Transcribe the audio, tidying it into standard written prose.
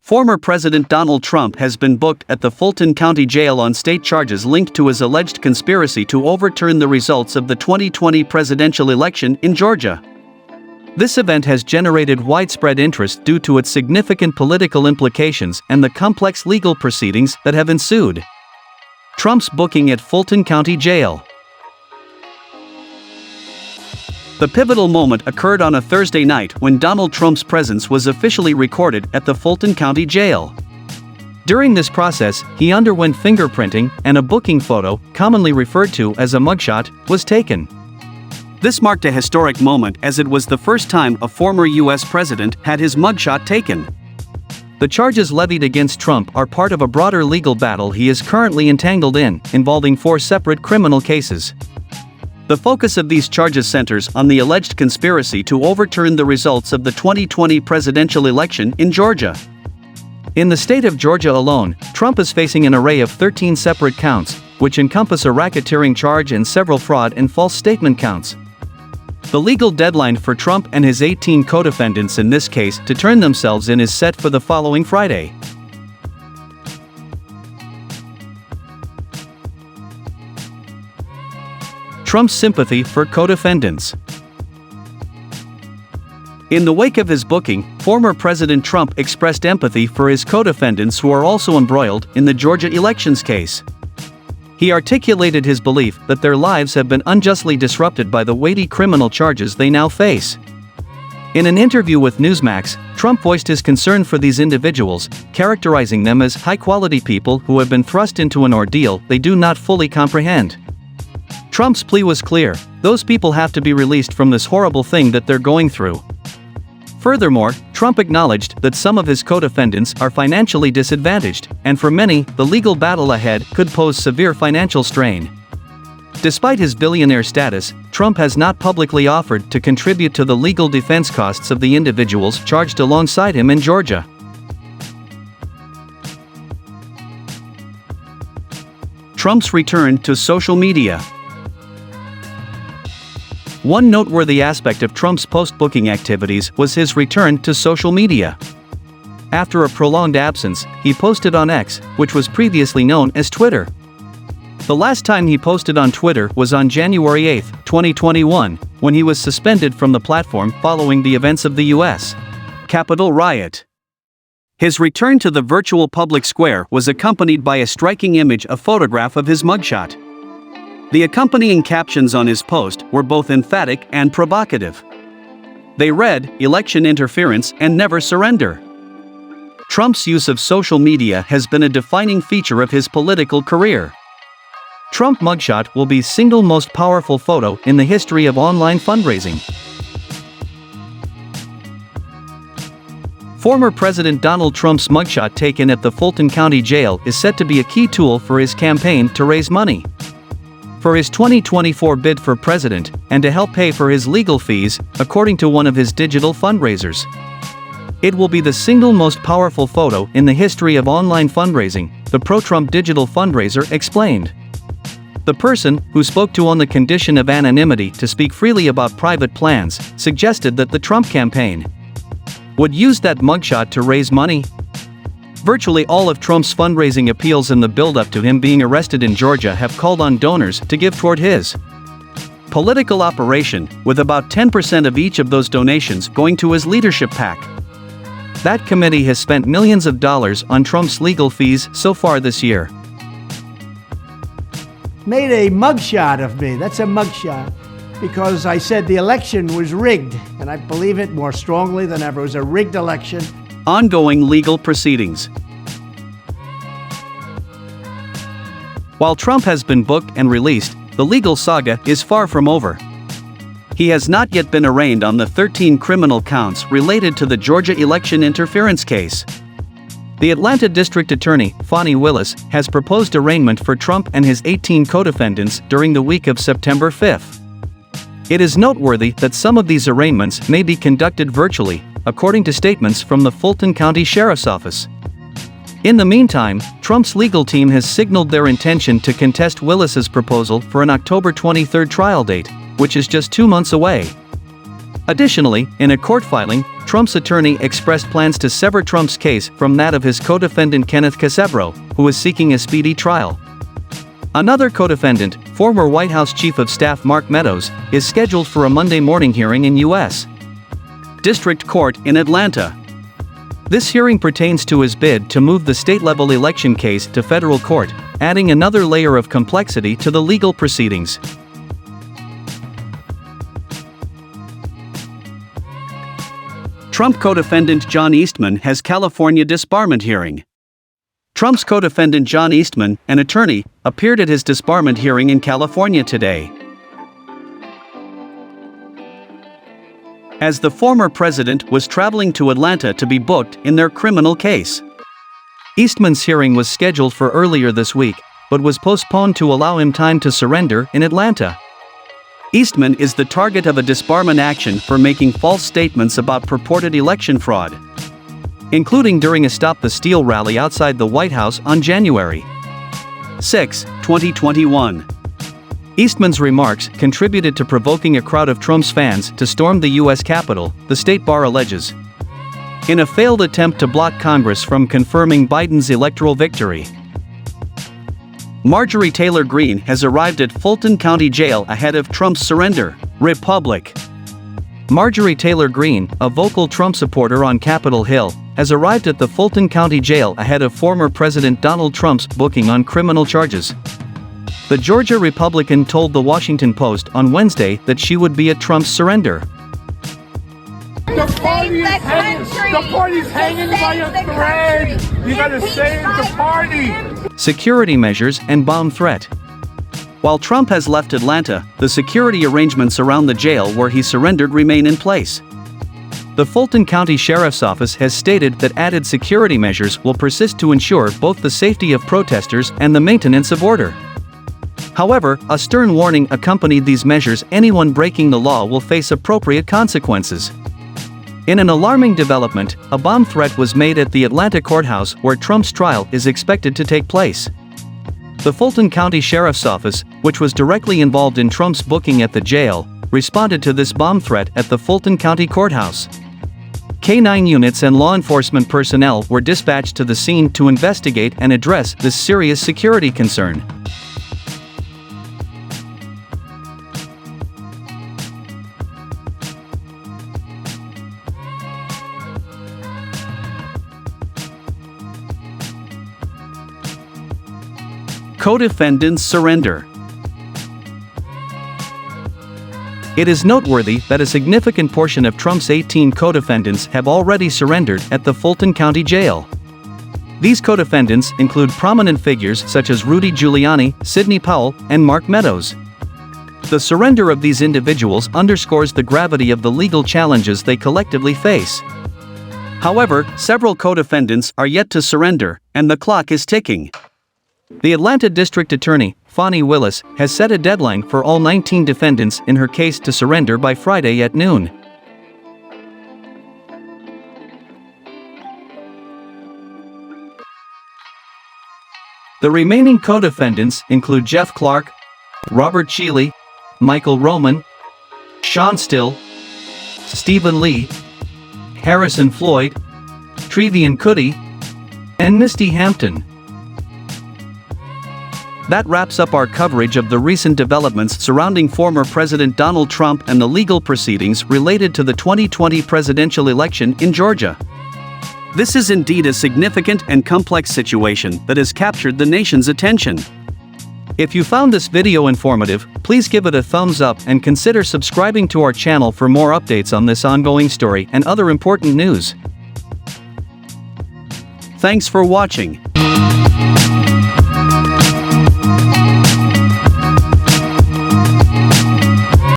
Former President Donald Trump has been booked at the Fulton County Jail on state charges linked to his alleged conspiracy to overturn the results of the 2020 presidential election in Georgia. This event has generated widespread interest due to its significant political implications and the complex legal proceedings that have ensued. Trump's booking at Fulton County Jail. The pivotal moment occurred on a Thursday night when Donald Trump's presence was officially recorded at the Fulton County Jail. During this process, he underwent fingerprinting, and a booking photo, commonly referred to as a mugshot, was taken. This marked a historic moment as it was the first time a former U.S. president had his mugshot taken. The charges levied against Trump are part of a broader legal battle he is currently entangled in, involving 4 separate criminal cases. The focus of these charges centers on the alleged conspiracy to overturn the results of the 2020 presidential election in Georgia. In the state of Georgia alone, Trump is facing an array of 13 separate counts, which encompass a racketeering charge and several fraud and false statement counts. The legal deadline for Trump and his 18 co-defendants in this case to turn themselves in is set for the following Friday. Trump's sympathy for co-defendants. In the wake of his booking, former President Trump expressed empathy for his co-defendants who are also embroiled in the Georgia elections case. He articulated his belief that their lives have been unjustly disrupted by the weighty criminal charges they now face. In an interview with Newsmax, Trump voiced his concern for these individuals, characterizing them as high-quality people who have been thrust into an ordeal they do not fully comprehend. Trump's plea was clear: those people have to be released from this horrible thing that they're going through. Furthermore, Trump acknowledged that some of his co-defendants are financially disadvantaged, and for many, the legal battle ahead could pose severe financial strain. Despite his billionaire status, Trump has not publicly offered to contribute to the legal defense costs of the individuals charged alongside him in Georgia. Trump's return to social media. One noteworthy aspect of Trump's post-booking activities was his return to social media. After a prolonged absence, he posted on X, which was previously known as Twitter. The last time he posted on Twitter was on January 8, 2021, when he was suspended from the platform following the events of the U.S. Capitol riot. His return to the virtual public square was accompanied by a striking image, a photograph of his mugshot. The accompanying captions on his post were both emphatic and provocative. They read, "Election interference and never surrender." Trump's use of social media has been a defining feature of his political career. Trump mugshot will be single most powerful photo in the history of online fundraising. Former President Donald Trump's mugshot taken at the Fulton County Jail is set to be a key tool for his campaign to raise money for his 2024 bid for president, and to help pay for his legal fees, according to one of his digital fundraisers. It will be the single most powerful photo in the history of online fundraising, the pro-Trump digital fundraiser explained. The person, who spoke to on the condition of anonymity to speak freely about private plans, suggested that the Trump campaign would use that mugshot to raise money. Virtually all of Trump's fundraising appeals in the build-up to him being arrested in Georgia have called on donors to give toward his political operation, with about 10% of each of those donations going to his leadership PAC. That committee has spent millions of dollars on Trump's legal fees so far this year. Made a mugshot of me. That's a mugshot. Because I said the election was rigged, and I believe it more strongly than ever. It was a rigged election. Ongoing legal proceedings. While Trump has been booked and released, the legal saga is far from over. He has not yet been arraigned on the 13 criminal counts related to the Georgia election interference case. The Atlanta District Attorney, Fani Willis, has proposed arraignment for Trump and his 18 co-defendants during the week of September 5. It is noteworthy that some of these arraignments may be conducted virtually, according to statements from the Fulton County Sheriff's Office. In the meantime, Trump's legal team has signaled their intention to contest Willis's proposal for an October 23 trial date, which is just 2 months away. Additionally, in a court filing, Trump's attorney expressed plans to sever Trump's case from that of his co-defendant Kenneth Casebro, who is seeking a speedy trial. Another co-defendant, former White House Chief of Staff Mark Meadows, is scheduled for a Monday morning hearing in U.S. District Court in Atlanta. This hearing pertains to his bid to move the state-level election case to federal court, adding another layer of complexity to the legal proceedings. Trump co-defendant John Eastman has California disbarment hearing. Trump's co-defendant John Eastman, an attorney, appeared at his disbarment hearing in California today. As the former president was traveling to Atlanta to be booked in their criminal case. Eastman's hearing was scheduled for earlier this week, but was postponed to allow him time to surrender in Atlanta. Eastman is the target of a disbarment action for making false statements about purported election fraud, including during a Stop the Steal rally outside the White House on January 6, 2021. Eastman's remarks contributed to provoking a crowd of Trump's fans to storm the U.S. Capitol, the state bar alleges, in a failed attempt to block Congress from confirming Biden's electoral victory. Marjorie Taylor Greene has arrived at Fulton County Jail ahead of Trump's surrender. Republic. Marjorie Taylor Greene, a vocal Trump supporter on Capitol Hill, has arrived at the Fulton County Jail ahead of former President Donald Trump's booking on criminal charges. The Georgia Republican told The Washington Post on Wednesday that she would be at Trump's surrender. The party's hanging by a thread. You gotta save the party. Security measures and bomb threat. While Trump has left Atlanta, the security arrangements around the jail where he surrendered remain in place. The Fulton County Sheriff's Office has stated that added security measures will persist to ensure both the safety of protesters and the maintenance of order. However, a stern warning accompanied these measures: anyone breaking the law will face appropriate consequences. In an alarming development, a bomb threat was made at the Atlanta courthouse where Trump's trial is expected to take place. The Fulton County Sheriff's Office, which was directly involved in Trump's booking at the jail, responded to this bomb threat at the Fulton County Courthouse. K-9 units and law enforcement personnel were dispatched to the scene to investigate and address this serious security concern. Co-defendants surrender. It is noteworthy that a significant portion of Trump's 18 co-defendants have already surrendered at the Fulton County Jail. These co-defendants include prominent figures such as Rudy Giuliani, Sidney Powell, and Mark Meadows. The surrender of these individuals underscores the gravity of the legal challenges they collectively face. However, several co-defendants are yet to surrender, and the clock is ticking. The Atlanta District Attorney, Fani Willis, has set a deadline for all 19 defendants in her case to surrender by Friday at noon. The remaining co-defendants include Jeff Clark, Robert Shealy, Michael Roman, Sean Still, Stephen Lee, Harrison Floyd, Trevian Cuddy, and Misty Hampton. That wraps up our coverage of the recent developments surrounding former President Donald Trump and the legal proceedings related to the 2020 presidential election in Georgia. This is indeed a significant and complex situation that has captured the nation's attention. If you found this video informative, please give it a thumbs up and consider subscribing to our channel for more updates on this ongoing story and other important news. Thanks for watching.